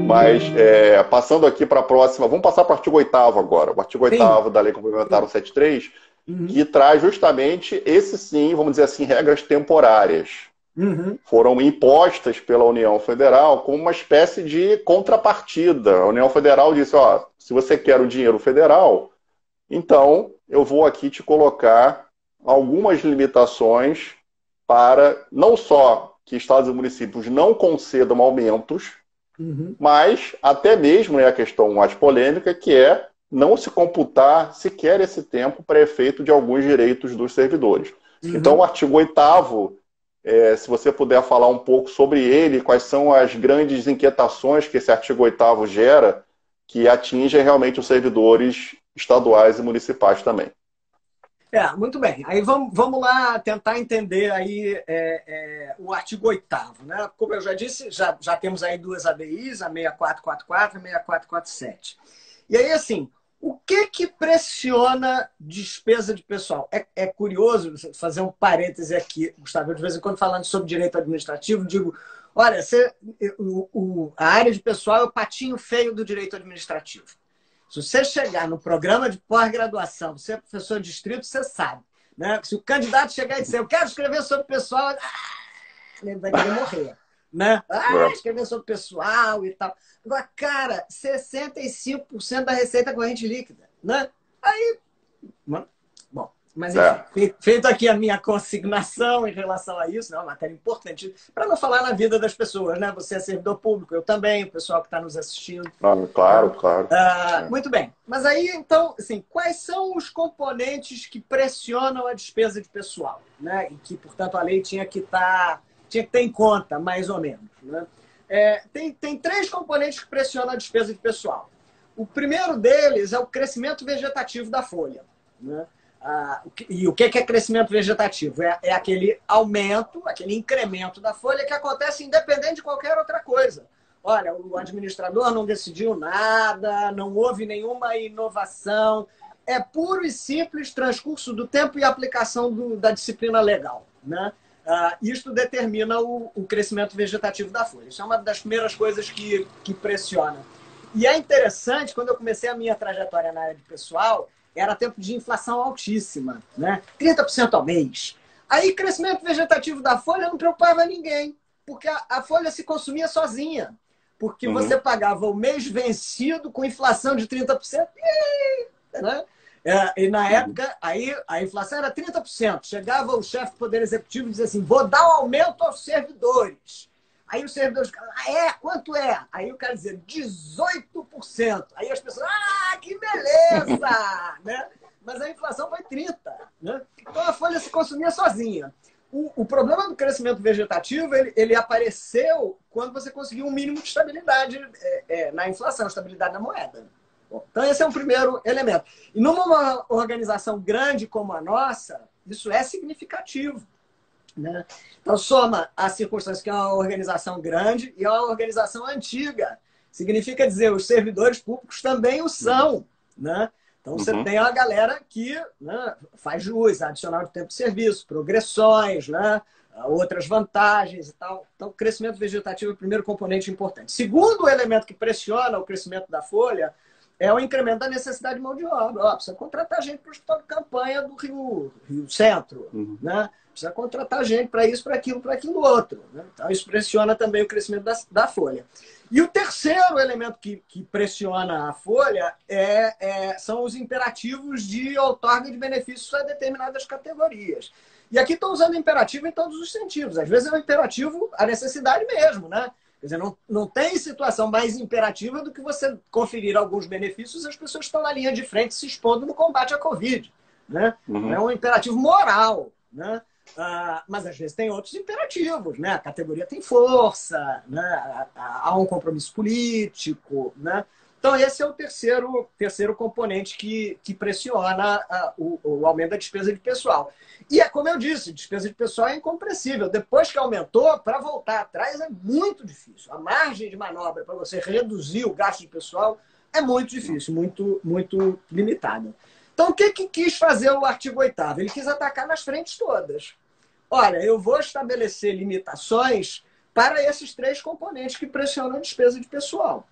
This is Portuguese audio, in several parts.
Mas, passando aqui para a próxima, vamos passar para o artigo 8º agora. O artigo Sim. 8º da Lei Complementar 173, Uhum. que traz justamente esse sim, vamos dizer assim, regras temporárias. Uhum. Foram impostas pela União Federal como uma espécie de contrapartida. A União Federal disse, ó, se você quer o dinheiro federal, então eu vou aqui te colocar algumas limitações para não só que estados e municípios não concedam aumentos, Uhum. mas até mesmo a questão mais polêmica, que é não se computar sequer esse tempo para efeito de alguns direitos dos servidores. Então, o Uhum. artigo 8º, se você puder falar um pouco sobre ele, quais são as grandes inquietações que esse artigo 8º gera, que atingem realmente os servidores estaduais e municipais também. Muito bem. Aí vamos lá tentar entender aí o artigo 8º, né? Como eu já disse, já temos aí duas ADIs, a 6444 e a 6447. E aí, assim, o que pressiona despesa de pessoal? É curioso fazer um parêntese aqui, Gustavo. Eu, de vez em quando, falando sobre direito administrativo, digo, olha, a área de pessoal é o patinho feio do direito administrativo. Se você chegar no programa de pós-graduação, você é professor de distrito, você sabe. Né? Se o candidato chegar e dizer, eu quero escrever sobre pessoal, ele vai querer morrer. Né? Escrever sobre pessoal e tal. Agora, cara, 65% da receita corrente líquida. Né? Aí, bom, mas enfim, feito aqui a minha consignação em relação a isso, né? Uma matéria importante, para não falar na vida das pessoas, né? Você é servidor público, eu também, o pessoal que está nos assistindo. Claro, claro. Muito bem. Mas aí, então, assim, quais são os componentes que pressionam a despesa de pessoal? Né? E que, portanto, a lei tinha que ter em conta, mais ou menos. Né? Tem três componentes que pressionam a despesa de pessoal. O primeiro deles é o crescimento vegetativo da folha. Né? E o que é crescimento vegetativo? É aquele aumento, aquele incremento da folha que acontece independente de qualquer outra coisa. Olha, o administrador não decidiu nada, não houve nenhuma inovação. É puro e simples transcurso do tempo e aplicação da disciplina legal. Né? Isto determina o crescimento vegetativo da folha. Isso é uma das primeiras coisas que pressiona. E é interessante, quando eu comecei a minha trajetória na área de pessoal, era tempo de inflação altíssima, né? 30% ao mês. Aí, crescimento vegetativo da folha não preocupava ninguém, porque a folha se consumia sozinha. Porque você pagava o mês vencido com inflação de 30%. Né? E na época, aí a inflação era 30%. Chegava o chefe do Poder Executivo e dizia assim, vou dar um aumento aos servidores. Aí os servidores ficavam, quanto é? Aí o cara dizia, 18%. Aí as pessoas, que beleza! Né? Mas a inflação foi 30%. Né? Então a folha se consumia sozinha. O problema do crescimento vegetativo, ele apareceu quando você conseguiu um mínimo de estabilidade na inflação, estabilidade na moeda. Bom, então esse é o primeiro elemento. E numa organização grande como a nossa, isso é significativo. Né? Então soma a circunstância que é uma organização grande e é uma organização antiga. Significa dizer, os servidores públicos também o são. Né? Então, você tem uma galera que, né, faz jus, adicional de tempo de serviço, progressões, né, outras vantagens e tal. Então, o crescimento vegetativo é o primeiro componente importante. Segundo elemento que pressiona o crescimento da folha é o incremento da necessidade de mão de obra. Precisa contratar gente para o hospital de campanha do Rio Centro. Né? Precisa contratar gente para isso, para aquilo outro. Né? Então, isso pressiona também o crescimento da folha. E o terceiro elemento que pressiona a folha são os imperativos de outorga de benefícios a determinadas categorias. E aqui estou usando imperativo em todos os sentidos. Às vezes é um imperativo a necessidade mesmo, né? Quer dizer, não tem situação mais imperativa do que você conferir alguns benefícios às pessoas que estão na linha de frente se expondo no combate à Covid. Né? É um imperativo moral, né? Mas às vezes tem outros imperativos, né? A categoria tem força, né? Há um compromisso político, né? Então esse é o terceiro componente que pressiona o aumento da despesa de pessoal. E como eu disse, despesa de pessoal é incompressível. Depois que aumentou, para voltar atrás é muito difícil. A margem de manobra para você reduzir o gasto de pessoal é muito difícil, muito, muito limitada. Então, o que quis fazer o artigo 8º? Ele quis atacar nas frentes todas. Olha, eu vou estabelecer limitações para esses três componentes que pressionam a despesa de pessoal.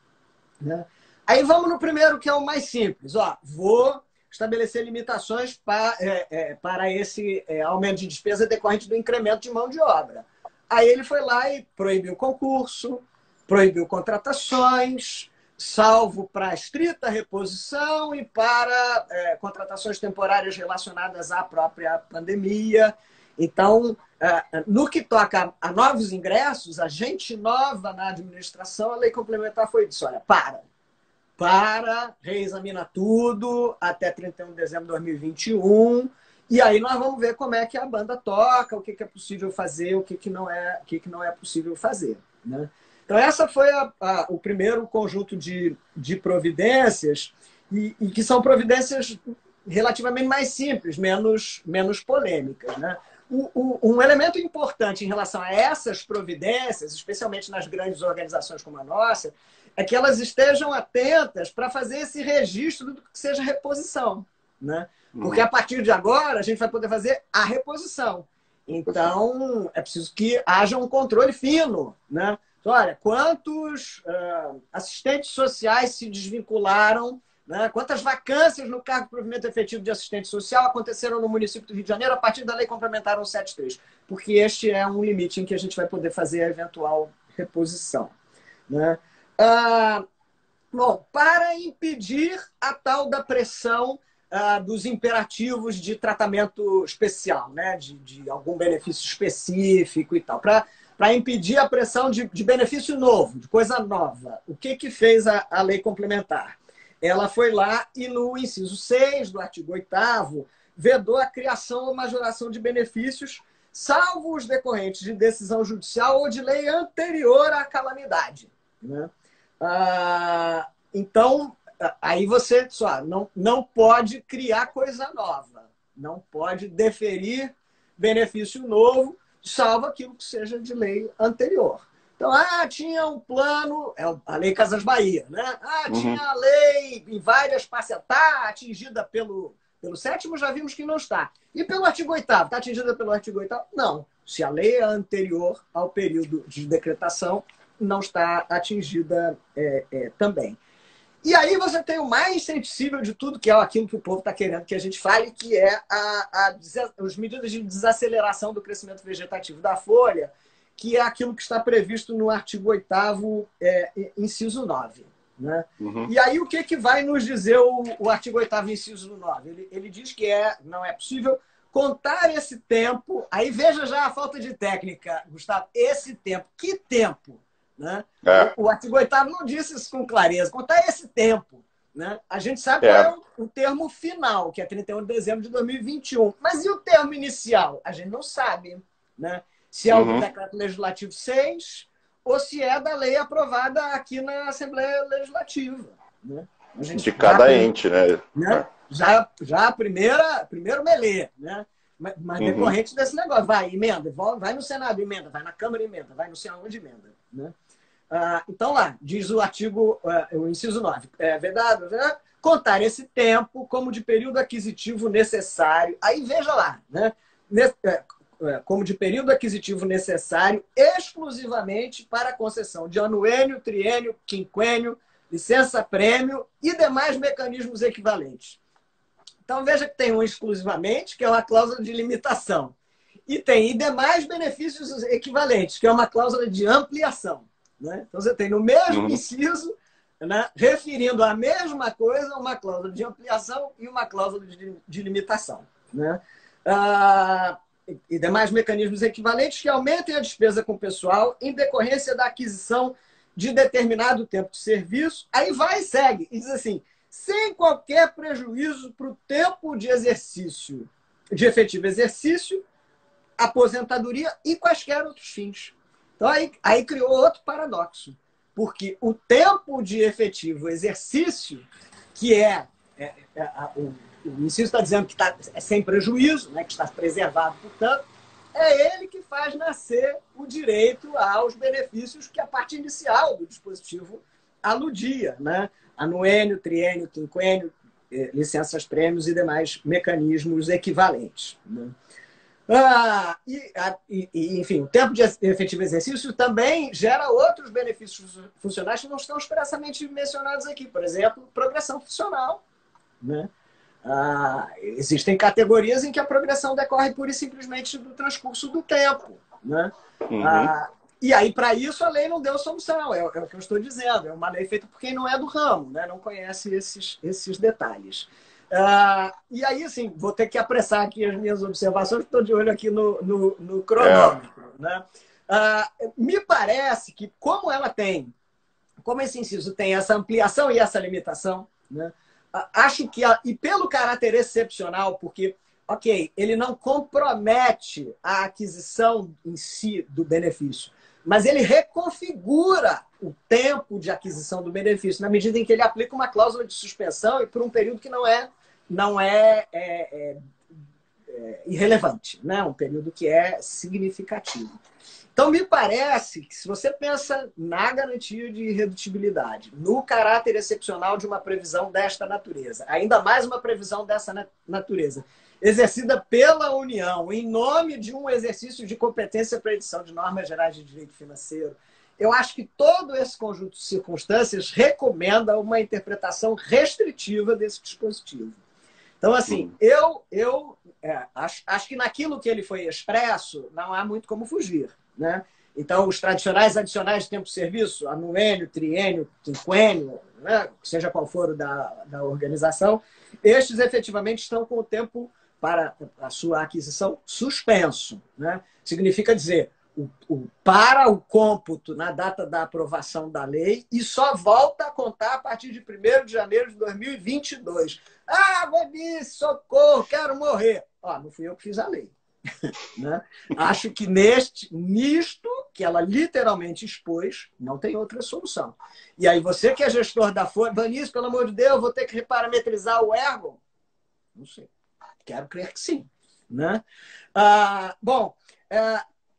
né? Aí vamos no primeiro, que é o mais simples. Ó, vou estabelecer limitações para esse aumento de despesa decorrente do incremento de mão de obra. Aí ele foi lá e proibiu concurso, proibiu contratações, salvo para estrita reposição e para contratações temporárias relacionadas à própria pandemia. Então, no que toca a novos ingressos, a gente nova na administração, a lei complementar foi disso: olha, reexamina tudo até 31 de dezembro de 2021, e aí nós vamos ver como é que a banda toca, o que é possível fazer, o que não é possível fazer, né? Então, essa foi o primeiro conjunto de providências, e que são providências relativamente mais simples, menos polêmicas, né? Um elemento importante em relação a essas providências, especialmente nas grandes organizações como a nossa, é que elas estejam atentas para fazer esse registro do que seja reposição, né? Porque a partir de agora a gente vai poder fazer a reposição. Então, é preciso que haja um controle fino, né? Então, olha, quantos assistentes sociais se desvincularam, né? Quantas vacâncias no cargo de provimento efetivo de assistente social aconteceram no município do Rio de Janeiro a partir da lei complementar 173? Porque este é um limite em que a gente vai poder fazer a eventual reposição, né? Bom, para impedir a tal da pressão dos imperativos de tratamento especial, né? De algum benefício específico e tal, para impedir a pressão de benefício novo, de coisa nova. O que fez a lei complementar? Ela foi lá e no inciso 6 do artigo 8º vedou a criação ou majoração de benefícios, salvo os decorrentes de decisão judicial ou de lei anterior à calamidade, né? Então, aí você só não pode criar coisa nova, não pode deferir benefício novo, salvo aquilo que seja de lei anterior. Então, tinha um plano, a Lei Casas Bahia, né? Tinha a lei em várias parcelas, está atingida pelo 7º, já vimos que não está. E pelo artigo 8º, está atingida pelo artigo 8º? Não. Se a lei é anterior ao período de decretação, não está atingida também. E aí você tem o mais sensível de tudo, que é aquilo que o povo está querendo que a gente fale, que é as medidas de desaceleração do crescimento vegetativo da folha, que é aquilo que está previsto no artigo 8º, inciso 9. Né? E aí o que vai nos dizer o artigo 8º, inciso 9? Ele diz que não é possível contar esse tempo. Aí veja já a falta de técnica, Gustavo. Esse tempo. Que tempo? Né? O artigo 8º não disse isso com clareza. Contar esse tempo. Né? A gente sabe qual é o termo final, que é 31 de dezembro de 2021. Mas e o termo inicial? A gente não sabe. Né? Se é o do Decreto Legislativo 6 ou se é da lei aprovada aqui na Assembleia Legislativa. Né? De cada ente, né? Já primeiro melê, né? Mas decorrente desse negócio. Vai, emenda, vai no Senado, emenda, vai na Câmara, emenda, vai não sei aonde, emenda. Né? Então, lá, diz o artigo, o inciso 9, vedado, né? Contar esse tempo como de período aquisitivo necessário. Aí veja lá, né? Como de período aquisitivo necessário exclusivamente para a concessão de anuênio, triênio, quinquênio, licença-prêmio e demais mecanismos equivalentes. Então, veja que tem um exclusivamente, que é uma cláusula de limitação. E tem demais benefícios equivalentes, que é uma cláusula de ampliação. Né? Então, você tem no mesmo inciso, né, referindo a mesma coisa, uma cláusula de ampliação e uma cláusula de limitação. Né? E demais mecanismos equivalentes que aumentem a despesa com o pessoal em decorrência da aquisição de determinado tempo de serviço. Aí vai e segue. E diz assim, sem qualquer prejuízo para o tempo de exercício, de efetivo exercício, aposentadoria e quaisquer outros fins. Então, aí criou outro paradoxo. Porque o tempo de efetivo exercício, que o inciso está dizendo que é sem prejuízo, né, que está preservado, portanto, é ele que faz nascer o direito aos benefícios que a parte inicial do dispositivo aludia, né? Anuênio, triênio, quinquênio, licenças-prêmios e demais mecanismos equivalentes. Né? Enfim, o tempo de efetivo exercício também gera outros benefícios funcionais que não estão expressamente mencionados aqui. Por exemplo, progressão funcional, né? Existem categorias em que a progressão decorre pura e simplesmente do transcurso do tempo, né? Uhum. E aí, para isso, a lei não deu solução. É o que eu estou dizendo. É uma lei feita por quem não é do ramo, né? Não conhece esses detalhes. E aí, assim, vou ter que apressar aqui as minhas observações, estou de olho aqui no É. cronômetro, né? Me parece que, como esse inciso tem essa ampliação e essa limitação, né? Acho que, e pelo caráter excepcional, porque, ok, ele não compromete a aquisição em si do benefício, mas ele reconfigura o tempo de aquisição do benefício, na medida em que ele aplica uma cláusula de suspensão e por um período que não é irrelevante, né? Um período que é significativo. Então, me parece que se você pensa na garantia de irredutibilidade, no caráter excepcional de uma previsão desta natureza, ainda mais uma previsão dessa natureza, exercida pela União em nome de um exercício de competência para a edição de normas gerais de direito financeiro, eu acho que todo esse conjunto de circunstâncias recomenda uma interpretação restritiva desse dispositivo. Então, assim, Uhum. acho que naquilo que ele foi expresso, não há muito como fugir, né? Então, os tradicionais adicionais de tempo de serviço, anuênio, triênio, quinquênio, né? Seja qual for o da organização, estes efetivamente estão com o tempo para a sua aquisição suspenso, né? Significa dizer, para o cômputo na data da aprovação da lei e só volta a contar a partir de 1º de janeiro de 2022. Vinícius, socorro, quero morrer. Não fui eu que fiz a lei. Né? Acho que nisto que ela literalmente expôs, não tem outra solução. E aí você que é gestor da Folha, Vinícius, pelo amor de Deus, vou ter que reparametrizar o ergo? Não sei. Quero crer que sim. Né?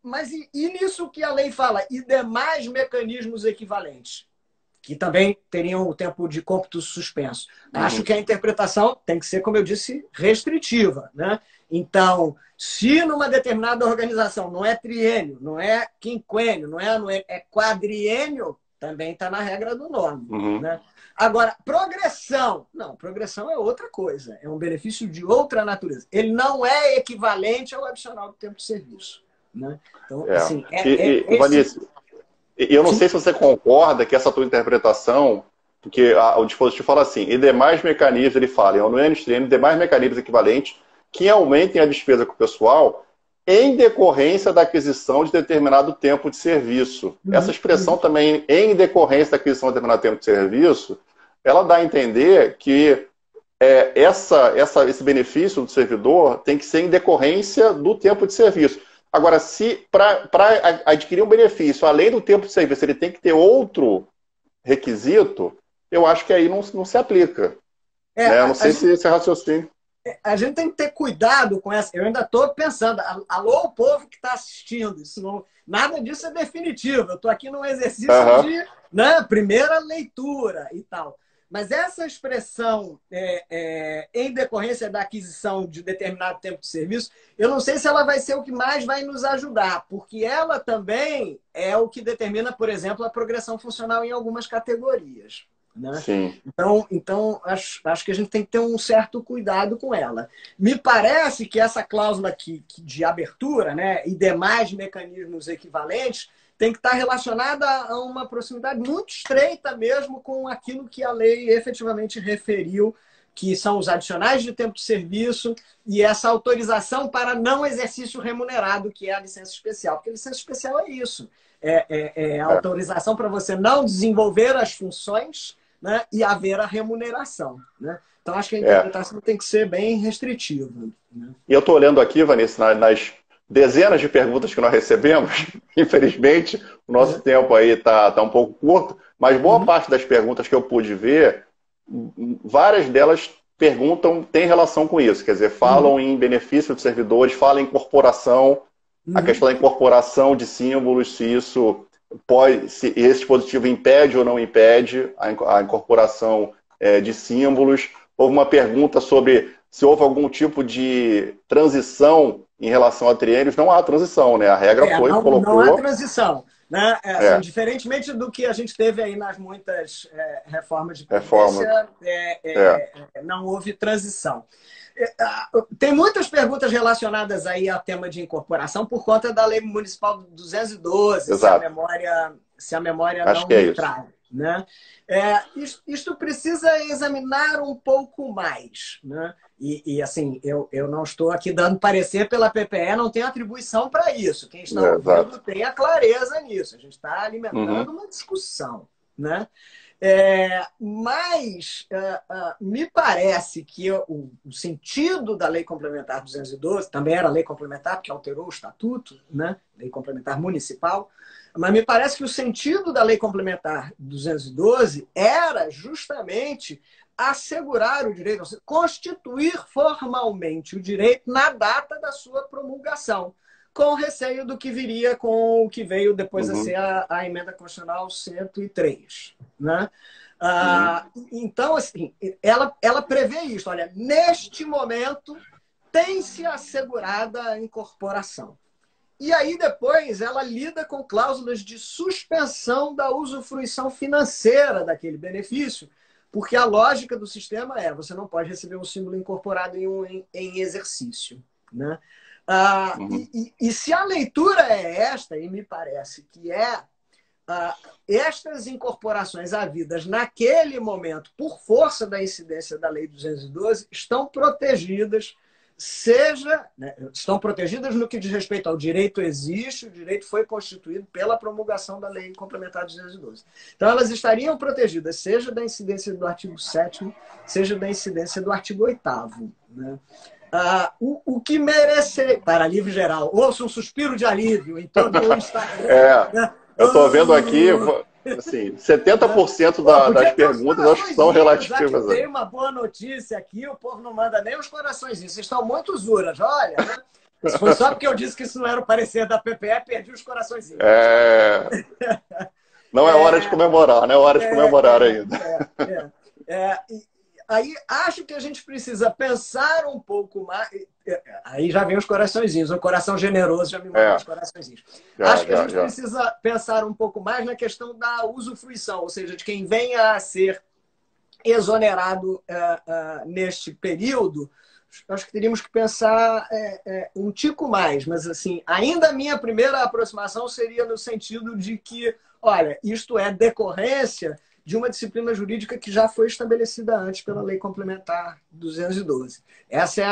Mas e nisso que a lei fala? E demais mecanismos equivalentes? Que também teriam o tempo de cômputo suspenso. Acho Uhum. que a interpretação tem que ser, como eu disse, restritiva. Né? Então, se numa determinada organização não é triênio, não é quinquênio, não é anuênio, é quadriênio, também está na regra do nome. Uhum. Né? Agora, progressão. Não, progressão é outra coisa. É um benefício de outra natureza. Ele não é equivalente ao adicional do tempo de serviço. Né? Então, assim, esse... Vanessa, eu não Sim. sei se você concorda que essa tua interpretação, porque o dispositivo fala assim, e demais mecanismos, ele fala, em anuênio, triênio, demais mecanismos equivalentes que aumentem a despesa com o pessoal em decorrência da aquisição de determinado tempo de serviço. Essa expressão também, em decorrência da aquisição de determinado tempo de serviço, ela dá a entender que esse benefício do servidor tem que ser em decorrência do tempo de serviço. Agora, se para adquirir um benefício, além do tempo de serviço, ele tem que ter outro requisito, eu acho que aí não se aplica. É, Né? Eu a, não a sei se gente esse raciocínio. a gente tem que ter cuidado com essa. Eu ainda estou pensando, alô, povo que está assistindo, isso não, nada disso é definitivo. Eu estou aqui num exercício Aham. de, né, primeira leitura e tal. Mas essa expressão em decorrência da aquisição de determinado tempo de serviço, eu não sei se ela vai ser o que mais vai nos ajudar, porque ela também é o que determina, por exemplo, a progressão funcional em algumas categorias. Né? Sim. Então acho que a gente tem que ter um certo cuidado com ela. Me parece que essa cláusula aqui de abertura, né, e demais mecanismos equivalentes tem que estar relacionada a uma proximidade muito estreita mesmo com aquilo que a lei efetivamente referiu, que são os adicionais de tempo de serviço e essa autorização para não exercício remunerado, que é a licença especial. Porque a licença especial é isso. É a autorização para você não desenvolver as funções, né, e haver a remuneração. Né? Então, acho que a É. interpretação tem que ser bem restritiva. Né? E eu estou olhando aqui, Vanessa, nas dezenas de perguntas que nós recebemos. Infelizmente, o nosso tempo aí está um pouco curto, mas boa parte das perguntas que eu pude ver, várias delas têm relação com isso. Quer dizer, falam em benefício dos servidores, falam em incorporação, a questão da incorporação de símbolos, se esse dispositivo impede ou não impede a incorporação de símbolos. Houve uma pergunta sobre se houve algum tipo de transição em relação a triênios, não há transição, né? A regra foi, não há colocou... transição. Né? Assim, diferentemente do que a gente teve aí nas muitas reformas de Previdência, não houve transição. Tem muitas perguntas relacionadas aí ao tema de incorporação por conta da Lei Municipal 212, Exato. se a memória Acho não que é me isso. trai. Né? Isto precisa examinar um pouco mais. Né? Assim, eu não estou aqui dando parecer pela PPE, não tenho atribuição para isso. Quem está ouvindo tem a clareza nisso. A gente está alimentando uma discussão. Né? Mas me parece que o sentido da Lei Complementar 212, também era Lei Complementar, porque alterou o Estatuto, né? Lei Complementar Municipal, mas me parece que o sentido da Lei Complementar 212 era justamente assegurar o direito, constituir formalmente o direito na data da sua promulgação, com receio do que viria com o que veio depois a ser a Emenda Constitucional 103. Né? Então, assim, ela prevê isso. Olha, neste momento tem-se assegurada a incorporação. E aí depois ela lida com cláusulas de suspensão da usufruição financeira daquele benefício, porque a lógica do sistema você não pode receber um símbolo incorporado em exercício. Né? E se a leitura é esta, e me parece que estas incorporações havidas naquele momento, por força da incidência da Lei 212, estão protegidas, estão protegidas no que diz respeito ao direito existe, o direito foi constituído pela promulgação da Lei Complementar 212. Então, elas estariam protegidas, seja da incidência do artigo 7º, seja da incidência do artigo 8º. Né? O que merecer, para alívio geral, ouça um suspiro de alívio em todo o Instagram. Né? Eu estou vendo aqui, assim, 70% das perguntas acho que são relativas. Já que tem uma boa notícia aqui, o povo não manda nem os coraçõezinhos. Vocês estão muito usuras, olha. Né? Se foi só porque eu disse que isso não era o parecer da PPE, perdi os coraçõezinhos. Não é hora de comemorar, não é hora de comemorar ainda. Aí acho que a gente precisa pensar um pouco mais. Aí já vem os coraçõezinhos, o coração generoso já me manda os corações. Acho que a gente precisa pensar um pouco mais na questão da usufruição, ou seja, de quem venha a ser exonerado neste período. Acho que teríamos que pensar um tico mais, mas assim, ainda a minha primeira aproximação seria no sentido de que, olha, isto é decorrência de uma disciplina jurídica que já foi estabelecida antes pela Lei Complementar 212. Essa é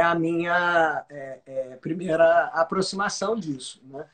a minha primeira aproximação disso. Né?